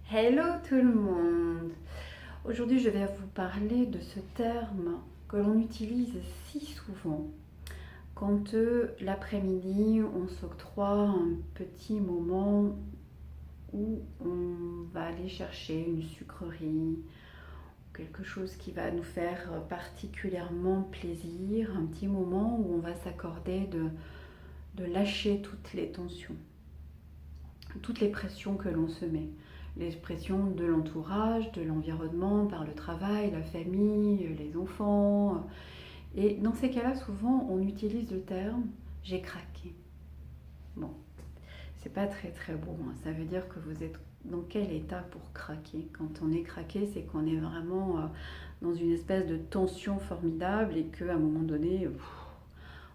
Hello tout le monde! Aujourd'hui je vais vous parler de ce terme que l'on utilise si souvent quand l'après-midi on s'octroie un petit moment où on va aller chercher une sucrerie, quelque chose qui va nous faire particulièrement plaisir, un petit moment où on va s'accorder de lâcher toutes les tensions, toutes les pressions que l'on se met. Les pressions de l'entourage, de l'environnement, par le travail, la famille, les enfants. Et dans ces cas-là, souvent, on utilise le terme « j'ai craqué ». Bon, c'est pas très très beau, hein. Ça veut dire que vous êtes dans quel état pour craquer? Quand on est craqué, c'est qu'on est vraiment dans une espèce de tension formidable et qu'à un moment donné,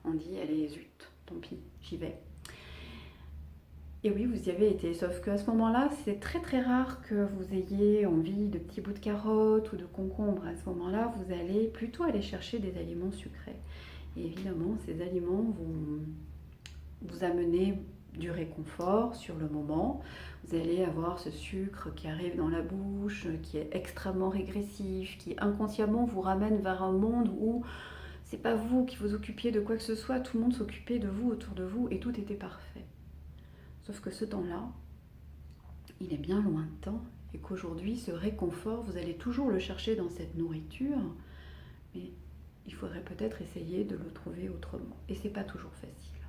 on dit « allez, zut, tant pis, j'y vais ». Et oui, vous y avez été, sauf qu'à ce moment-là, c'est très très rare que vous ayez envie de petits bouts de carottes ou de concombres. À ce moment-là, vous allez plutôt aller chercher des aliments sucrés. Et évidemment, ces aliments vont vous amener du réconfort sur le moment. Vous allez avoir ce sucre qui arrive dans la bouche, qui est extrêmement régressif, qui inconsciemment vous ramène vers un monde où c'est pas vous qui vous occupiez de quoi que ce soit, tout le monde s'occupait de vous, autour de vous, et tout était parfait. Sauf que ce temps-là, il est bien lointain et qu'aujourd'hui, ce réconfort, vous allez toujours le chercher dans cette nourriture, mais il faudrait peut-être essayer de le trouver autrement. Et c'est pas toujours facile.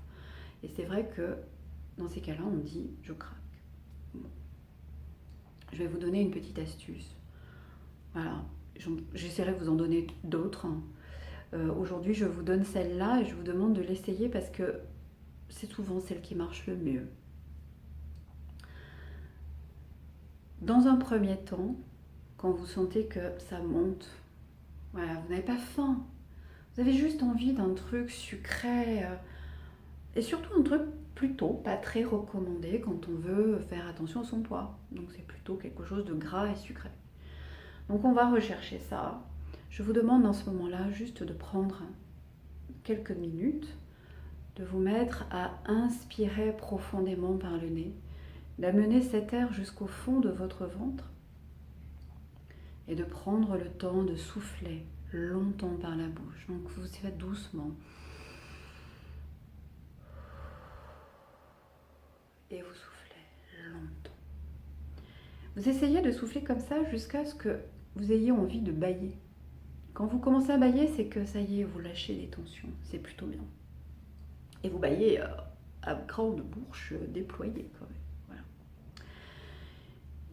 Et c'est vrai que dans ces cas-là, on dit « je craque ». Bon. Je vais vous donner une petite astuce. Voilà, j'essaierai de vous en donner d'autres. Aujourd'hui, je vous donne celle-là et je vous demande de l'essayer parce que c'est souvent celle qui marche le mieux. Dans un premier temps, quand vous sentez que ça monte, voilà, vous n'avez pas faim, vous avez juste envie d'un truc sucré et surtout un truc plutôt pas très recommandé quand on veut faire attention à son poids. Donc c'est plutôt quelque chose de gras et sucré. Donc on va rechercher ça. Je vous demande dans ce moment-là juste de prendre quelques minutes, de vous mettre à inspirer profondément par le nez, d'amener cet air jusqu'au fond de votre ventre et de prendre le temps de souffler longtemps par la bouche. Donc vous faites doucement. Et vous soufflez longtemps. Vous essayez de souffler comme ça jusqu'à ce que vous ayez envie de bâiller. Quand vous commencez à bâiller, c'est que ça y est, vous lâchez les tensions. C'est plutôt bien. Et vous bâillez à grande bouche déployée quand même. Voilà.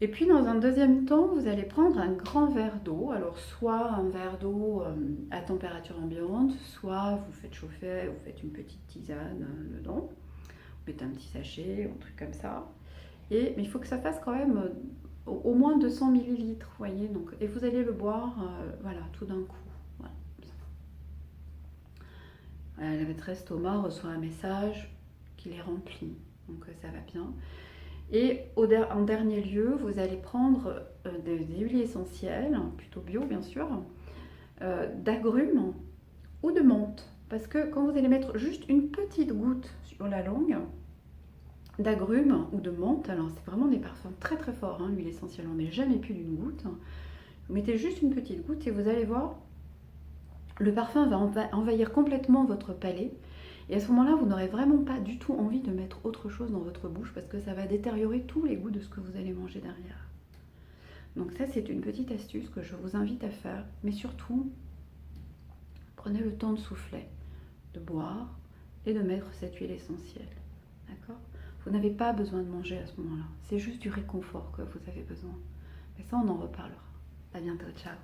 Et puis dans un deuxième temps, vous allez prendre un grand verre d'eau. Alors soit un verre d'eau à température ambiante, soit vous faites chauffer, vous faites une petite tisane dedans. Vous mettez un petit sachet, un truc comme ça. Mais il faut que ça fasse quand même au moins 200 millilitres, vous voyez. Donc, et vous allez le boire, voilà, tout d'un coup. Voilà, voilà, votre estomac reçoit un message qu'il est rempli, donc ça va bien. Et en dernier lieu, vous allez prendre des huiles essentielles, plutôt bio bien sûr, d'agrumes ou de menthe. Parce que quand vous allez mettre juste une petite goutte sur la langue, d'agrumes ou de menthe, alors c'est vraiment des parfums très très forts, hein, l'huile essentielle, on n'est jamais plus d'une goutte. Vous mettez juste une petite goutte et vous allez voir, le parfum va envahir complètement votre palais. Et à ce moment-là, vous n'aurez vraiment pas du tout envie de mettre autre chose dans votre bouche parce que ça va détériorer tous les goûts de ce que vous allez manger derrière. Donc ça, c'est une petite astuce que je vous invite à faire. Mais surtout, prenez le temps de souffler, de boire et de mettre cette huile essentielle. D'accord ? Vous n'avez pas besoin de manger à ce moment-là. C'est juste du réconfort que vous avez besoin. Mais ça, on en reparlera. À bientôt, ciao.